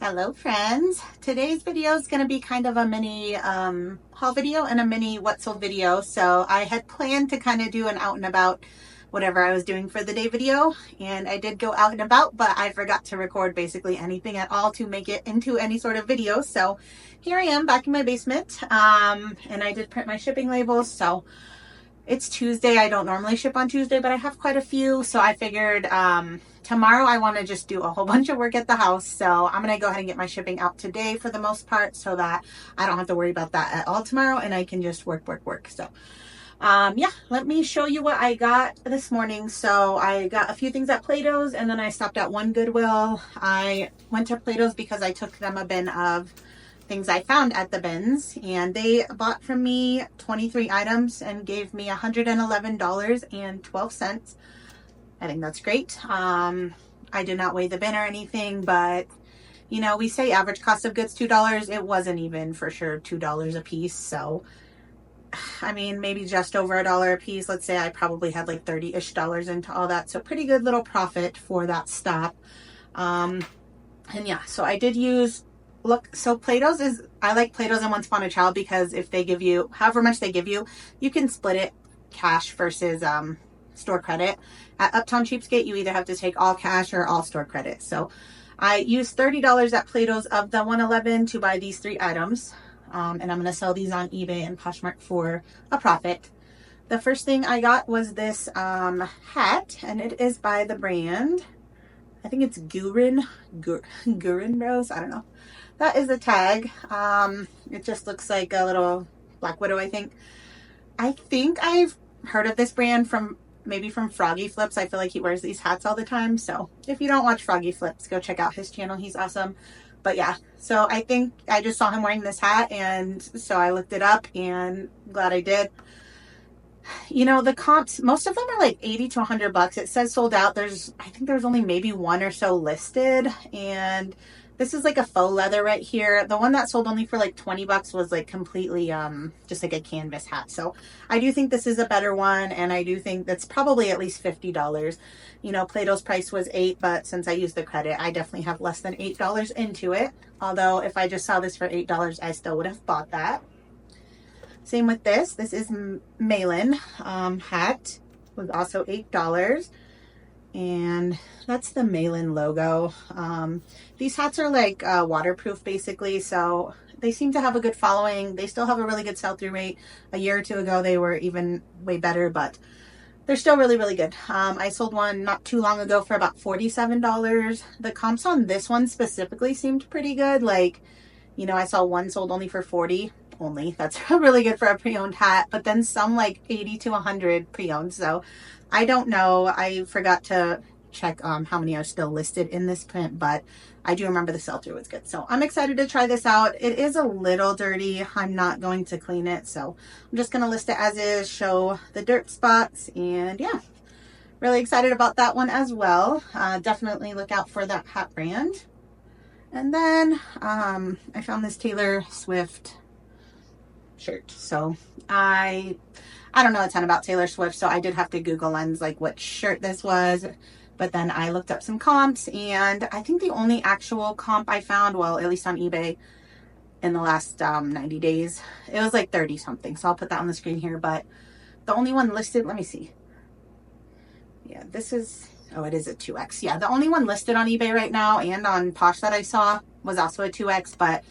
Hello friends. Today's video is going to be kind of a mini haul video and a mini what sold video. So I had planned to kind of do an out and about whatever I was doing for the day video, and I did go out and about, but I forgot to record basically anything at all to make it into any sort of video. So here I am back in my basement, and I did print my shipping labels. So it's Tuesday. I don't normally ship on Tuesday, but I have quite a few, so I figured tomorrow I want to just do a whole bunch of work at the house. So I'm going to go ahead and get my shipping out today for the most part so that I don't have to worry about that at all tomorrow, and I can just work. So yeah, let me show you what I got this morning. So I got a few things at Plato's, and then I stopped at one Goodwill. I went to Plato's because I took them a bin of things I found at the bins, and they bought from me 23 items and gave me $111.12. I think that's great. I did not weigh the bin or anything, but you know, we say average cost of goods $2. It wasn't even for sure $2 a piece. So I mean, maybe just over $1 a piece. Let's say I probably had like $30-ish into all that. So pretty good little profit for that stop. And yeah, so I did use, so Plato's is, I like Plato's and Once Upon a Child because if they give you, however much they give you, you can split it cash versus store credit. At Uptown Cheapskate, you either have to take all cash or all store credit. So I used $30 at Plato's of the $111 to buy these 3 items. And I'm going to sell these on eBay and Poshmark for a profit. The first thing I got was this hat, and it is by the brand, I think it's Gurin Bros. I don't know. That is the tag. It just looks like a little Black Widow, I think. I think I've heard of this brand from maybe from Froggy Flips. I feel like he wears these hats all the time. So if you don't watch Froggy Flips, go check out his channel. He's awesome. But yeah, so I think I just saw him wearing this hat, and so I looked it up, and glad I did. You know, the comps, most of them are like 80 to 100 bucks. It says sold out. I think there's only maybe one or so listed, and this is like a faux leather right here. The one that sold only for like 20 bucks was like completely just like a canvas hat. So I do think this is a better one, and I do think that's probably at least $50. You know, Plato's price was $8, but since I used the credit, I definitely have less than $8 into it. Although if I just saw this for $8, I still would have bought that. Same with this. This is Malin hat, was also $8. And that's the Malin logo. These hats are like waterproof basically, so they seem to have a good following. They still have a really good sell-through rate. A year or two ago they were even way better, but they're still really, really good. I sold one not too long ago for about $47. The comps on this one specifically seemed pretty good. Like, you know, I saw one sold only for $40 only. That's really good for a pre-owned hat, but then some like 80 to 100 pre-owned. So I don't know. I forgot to check how many are still listed in this print, but I do remember the sell-through was good. So I'm excited to try this out. It is a little dirty. I'm not going to clean it, so I'm just going to list it as is, show the dirt spots, and yeah, really excited about that one as well. Definitely look out for that hat brand. And then I found this Taylor Swift shirt. So I don't know a ton about Taylor Swift, so I did have to Google Lens like what shirt this was. But then I looked up some comps, and I think the only actual comp I found, well, at least on eBay in the last 90 days, it was like 30 something. So I'll put that on the screen here. But the only one listed, let me see. Yeah, this is, oh, it is a 2X. Yeah, the only one listed on eBay right now and on Posh that I saw was also a 2X, but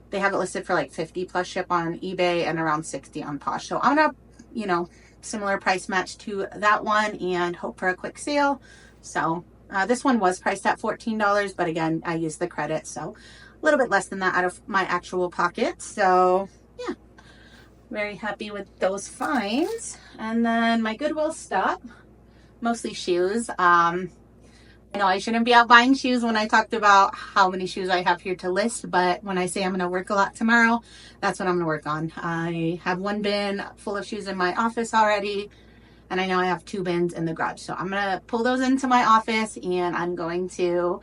they have it listed for like 50 plus ship on eBay and around 60 on Posh. So I'm gonna, you know, similar price match to that one and hope for a quick sale. So this one was priced at $14, but again, I used the credit, so a little bit less than that out of my actual pocket. So yeah, very happy with those finds. And then my Goodwill stuff, mostly shoes. I know I shouldn't be out buying shoes when I talked about how many shoes I have here to list, but when I say I'm going to work a lot tomorrow, that's what I'm going to work on. I have one bin full of shoes in my office already, and I know I have 2 bins in the garage. So I'm going to pull those into my office, and I'm going to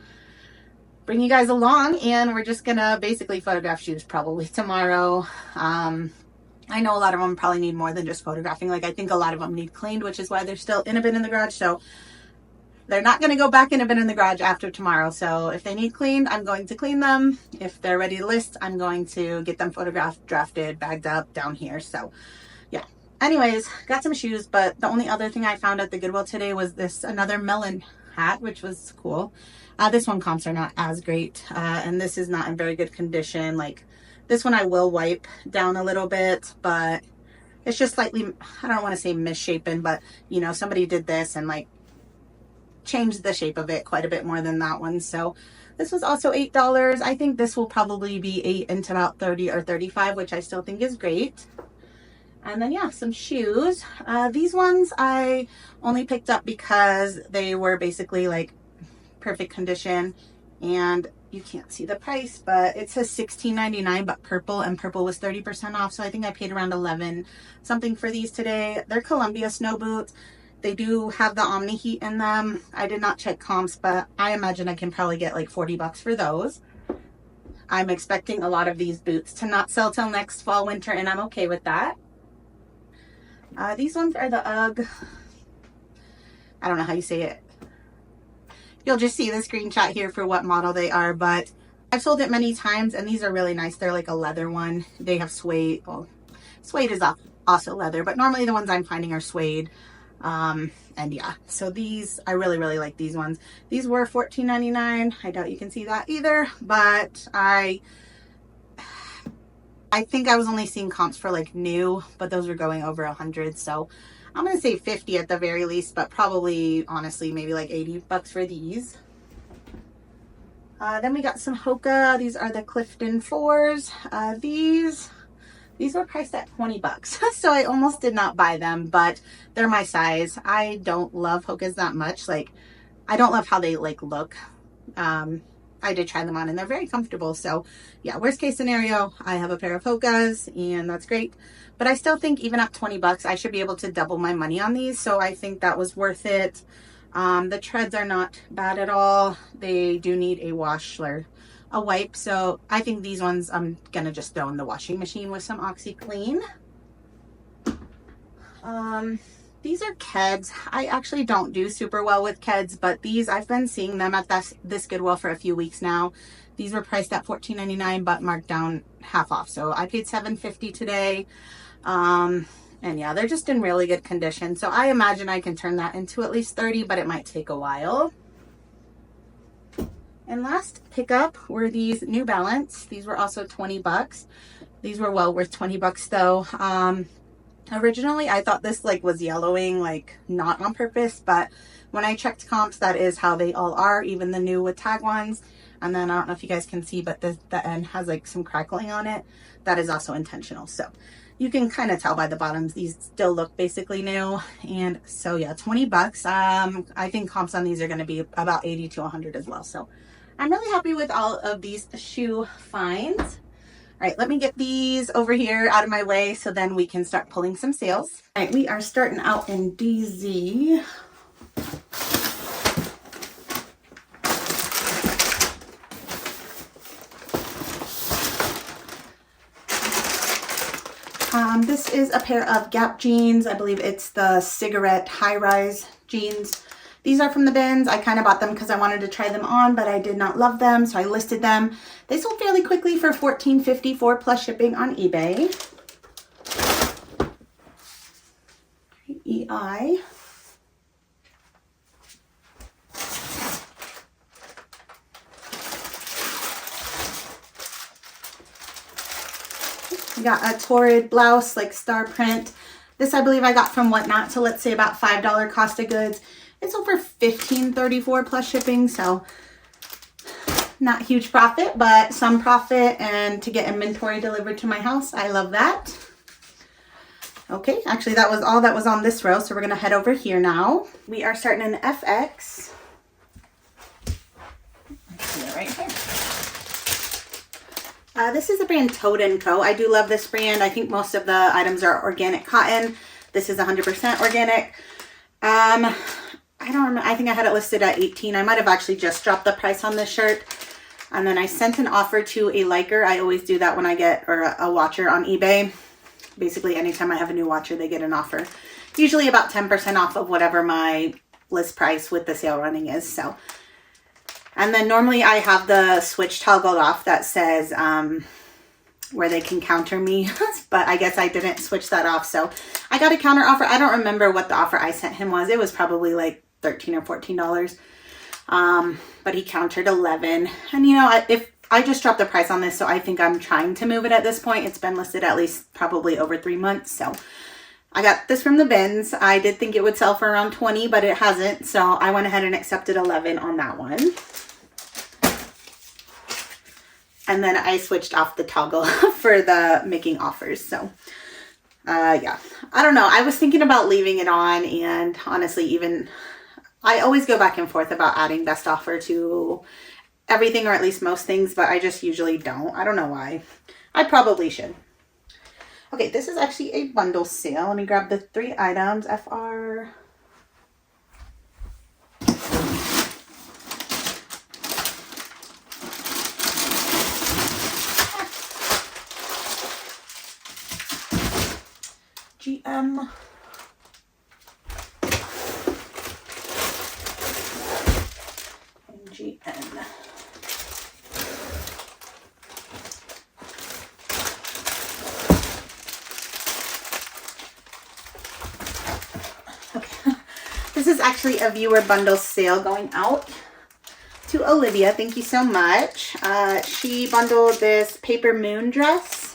bring you guys along, and we're just going to basically photograph shoes probably tomorrow. I know a lot of them probably need more than just photographing. Like, I think a lot of them need cleaned, which is why they're still in a bin in the garage. So they're not going to go back in a bin in the garage after tomorrow. So if they need cleaned, I'm going to clean them. If they're ready to list, I'm going to get them photographed, drafted, bagged up down here. So yeah. Anyways, got some shoes, but the only other thing I found at the Goodwill today was this another melon hat, which was cool. This one comps are not as great, and this is not in very good condition. Like this one I will wipe down a little bit, but it's just slightly, I don't want to say misshapen, but you know, somebody did this and like changed the shape of it quite a bit more than that one. So this was also $8. I think this will probably be 8 into about 30 or 35, which I still think is great. And then yeah, some shoes. These ones I only picked up because they were basically like perfect condition, and you can't see the price, but it says $16.99, but purple, and purple was 30% off. So I think I paid around 11 something for these today. They're Columbia snow boots. They do have the Omni Heat in them. I did not check comps, but I imagine I can probably get like 40 bucks for those. I'm expecting a lot of these boots to not sell till next fall, winter, and I'm okay with that. These ones are the UGG. I don't know how you say it. You'll just see the screenshot here for what model they are, but I've sold it many times, and these are really nice. They're like a leather one. They have suede. Well, suede is also leather, but normally the ones I'm finding are suede. And yeah, so these, I really, really like these ones. These were $14.99. I doubt you can see that either, but I think I was only seeing comps for like new, but those were going over 100. So I'm going to say 50 at the very least, but probably honestly maybe like 80 bucks for these. Then we got some Hoka. These are the Clifton 4s. These were priced at 20 bucks. So I almost did not buy them, but they're my size. I don't love Hokas that much. Like, I don't love how they like look. I did try them on and they're very comfortable. So yeah, worst case scenario, I have a pair of Hokas and that's great. But I still think even at 20 bucks, I should be able to double my money on these. So I think that was worth it. The treads are not bad at all. They do need a wash or a wipe. So I think these ones I'm going to just throw in the washing machine with some OxyClean. These are Keds. I actually don't do super well with Keds, but these, I've been seeing them at this Goodwill for a few weeks now. These were priced at $14.99, but marked down half off. So I paid $7.50 today. And yeah, they're just in really good condition. So I imagine I can turn that into at least 30, but it might take a while. And last pickup were these New Balance. These were also 20 bucks. These were well worth 20 bucks though. Originally I thought this like was yellowing, like not on purpose, but when I checked comps, that is how they all are, even the new with tag ones. And then I don't know if you guys can see, but the end has like some crackling on it. That is also intentional. So you can kind of tell by the bottoms, these still look basically new. And so yeah, 20 bucks. I think comps on these are going to be about 80 to 100 as well. So I'm really happy with all of these shoe finds. All right, let me get these over here out of my way so then we can start pulling some sales. All right, we are starting out in DZ. This is a pair of Gap jeans. I believe it's the cigarette high-rise jeans. These are from the bins. I kind of bought them because I wanted to try them on, but I did not love them, so I listed them. They sold fairly quickly for $14.54 plus shipping on eBay. EI. I got a Torrid blouse, like star print. This I believe I got from Whatnot, so let's say about $5 cost of goods. It's over $15.34 plus shipping, so not huge profit, but some profit, and to get inventory delivered to my house, I love that. Okay, actually that was all that was on this row, so we're gonna head over here now. We are starting in FX. Let's see it right here. This is the brand Toad & Co. I do love this brand. I think most of the items are organic cotton. This is 100% organic. I don't remember. I think I had it listed at 18. I might have actually just dropped the price on this shirt. And then I sent an offer to a liker. I always do that when I get a watcher on eBay. Basically, anytime I have a new watcher, they get an offer. Usually about 10% off of whatever my list price with the sale running is. So, and then normally I have the switch toggled off that says where they can counter me, but I guess I didn't switch that off. So I got a counter offer. I don't remember what the offer I sent him was. It was probably like $13 or $14. But he countered 11. And you know, if I just dropped the price on this, so I think I'm trying to move it at this point. It's been listed at least probably over 3 months. So I got this from the bins. I did think it would sell for around 20, but it hasn't. So I went ahead and accepted 11 on that one. And then I switched off the toggle for the making offers. So, yeah, I don't know. I was thinking about leaving it on, and honestly, even I always go back and forth about adding best offer to everything, or at least most things, but I just usually don't. I don't know why. I probably should. Okay, this is actually a bundle sale. Let me grab the 3 items. FR. GM. And GN. Okay. This is actually a viewer bundle sale going out to Olivia. Thank you so much. She bundled this paper moon dress.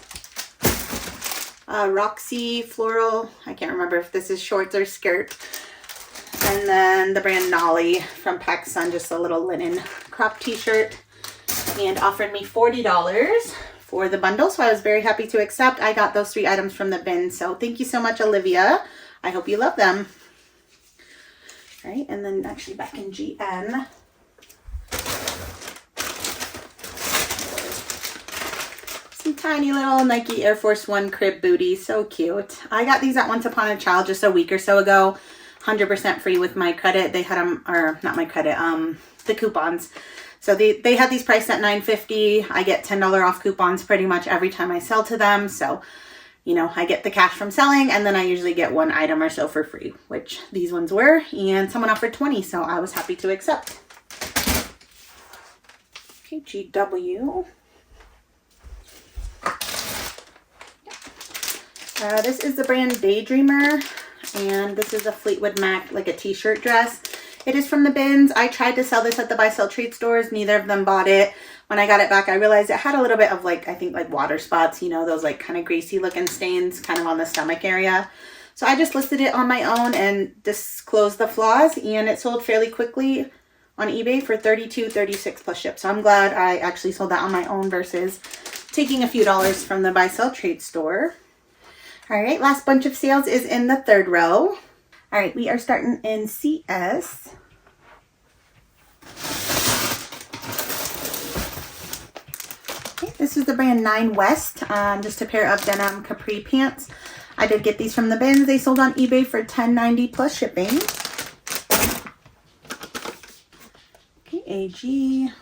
Roxy floral. I can't remember if this is shorts or skirt. And then the brand Nolly from PacSun, just a little linen crop t-shirt, and offered me $40 for the bundle. So I was very happy to accept. I got those 3 items from the bin. So thank you so much, Olivia. I hope you love them. All right. And then actually back in GN. Tiny little Nike Air Force One crib booty. So cute. I got these at Once Upon a Child just a week or so ago. 100% free with my credit. They had them, or not my credit, the coupons. So they had these priced at $9.50. I get $10 off coupons pretty much every time I sell to them. So, you know, I get the cash from selling, and then I usually get 1 item or so for free, which these ones were, and someone offered 20, so I was happy to accept. Okay, GW. This is the brand Daydreamer, and this is a Fleetwood Mac, like a t-shirt dress. It is from the bins. I tried to sell this at the buy sell trade stores. Neither of them bought it. When I got it back, I realized it had a little bit of like, I think like water spots, you know, those like kind of greasy looking stains kind of on the stomach area. So I just listed it on my own and disclosed the flaws, and it sold fairly quickly on eBay for $32.36 plus ship. So I'm glad I actually sold that on my own versus taking a few dollars from the buy sell trade store. All right, last bunch of sales is in the 3rd row. All right, we are starting in CS. Okay, this is the brand 9 West, just a pair of denim capri pants. I did get these from the bins. They sold on eBay for $10.90 plus shipping. Okay, AG.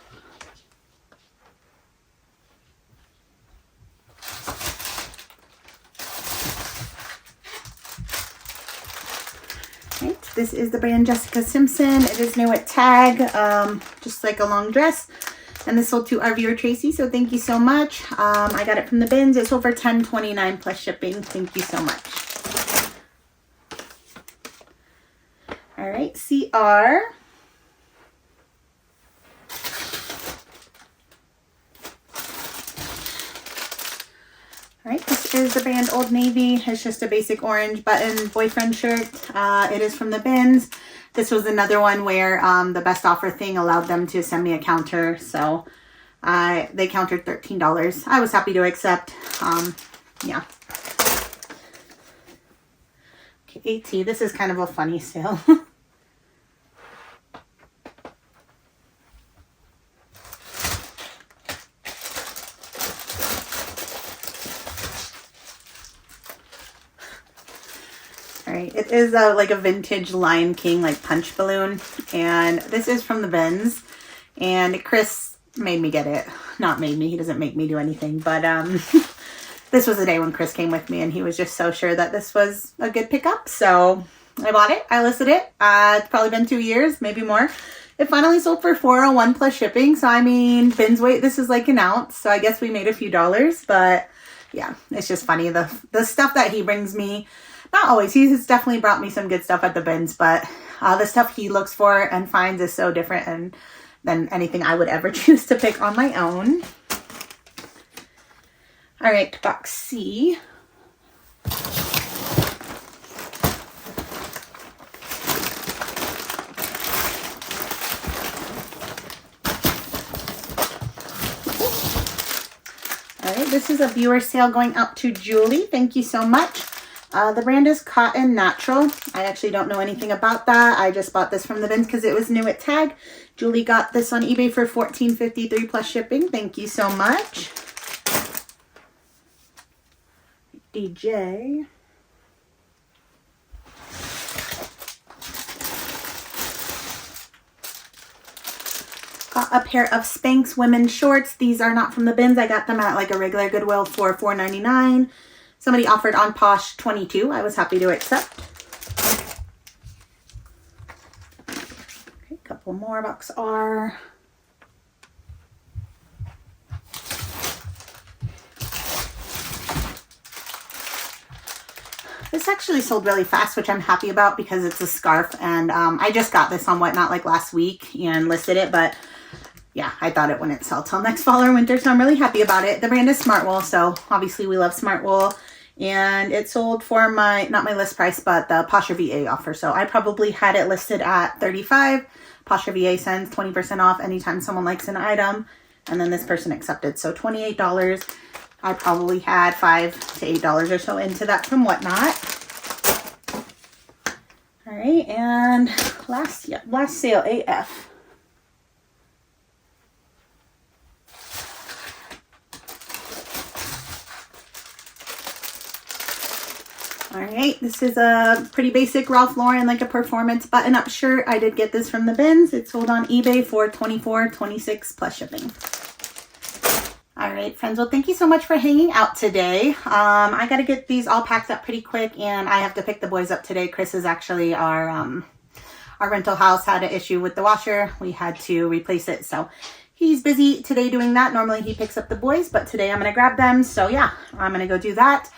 This is the brand Jessica Simpson. It is new at Tag, just like a long dress. And this sold to our viewer Tracy, so thank you so much. I got it from the bins. It sold for $10.29 plus shipping. Thank you so much. All right, CR. All right, this is the brand Old Navy. It's just a basic orange button boyfriend shirt. It is from the bins. This was another one where the best offer thing allowed them to send me a counter. So they countered $13. I was happy to accept. Yeah. Okay, AT. This is kind of a funny sale. It is like a vintage Lion King like punch balloon, and this is from the bins, and Chris made me get it. Not made me, he doesn't make me do anything, but this was the day when Chris came with me, and he was just so sure that this was a good pickup, so I bought it. I listed it. It's probably been 2 years, maybe more. It finally sold for $401 plus shipping. So, I mean, bins weight, this is like an ounce. So, I guess we made a few dollars. But, yeah, it's just funny. The stuff that he brings me, not always. He's definitely brought me some good stuff at the bins. But the stuff he looks for and finds is so different than anything I would ever choose to pick on my own. All right, box C. This is a viewer sale going out to Julie. Thank you so much. The brand is Cotton Natural. I actually don't know anything about that. I just bought this from the bins because it was new at tag. Julie got this on eBay for $14.53 plus shipping. Thank you so much. DJ. Got a pair of Spanx women's shorts. These are not from the bins. I got them at like a regular Goodwill for $4.99. Somebody offered on Posh 22. I was happy to accept. Okay, a couple more. Box R. This actually sold really fast, which I'm happy about because it's a scarf. And I just got this on Whatnot like last week and listed it. But yeah, I thought it wouldn't sell till next fall or winter. So I'm really happy about it. The brand is Smartwool. So obviously we love Smartwool. And it sold for not my list price, but the Posher VA offer. So I probably had it listed at $35. Posher VA sends 20% off anytime someone likes an item. And then this person accepted. So $28. I probably had $5 to $8 or so into that from Whatnot. All right, and last sale AF. All right, this is a pretty basic Ralph Lauren, like a performance button-up shirt. I did get this from the bins. It sold on eBay for $24.26 plus shipping. All right, friends. Well, thank you so much for hanging out today. I got to get these all packed up pretty quick, and I have to pick the boys up today. Chris is actually our rental house had an issue with the washer. We had to replace it, so he's busy today doing that. Normally he picks up the boys, but today I'm going to grab them. So yeah, I'm going to go do that.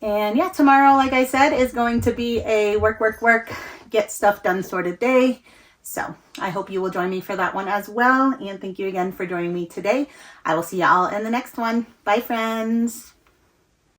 And yeah, tomorrow, like I said, is going to be a work, get stuff done sort of day. So I hope you will join me for that one as well. And thank you again for joining me today. I will see y'all in the next one. Bye, friends.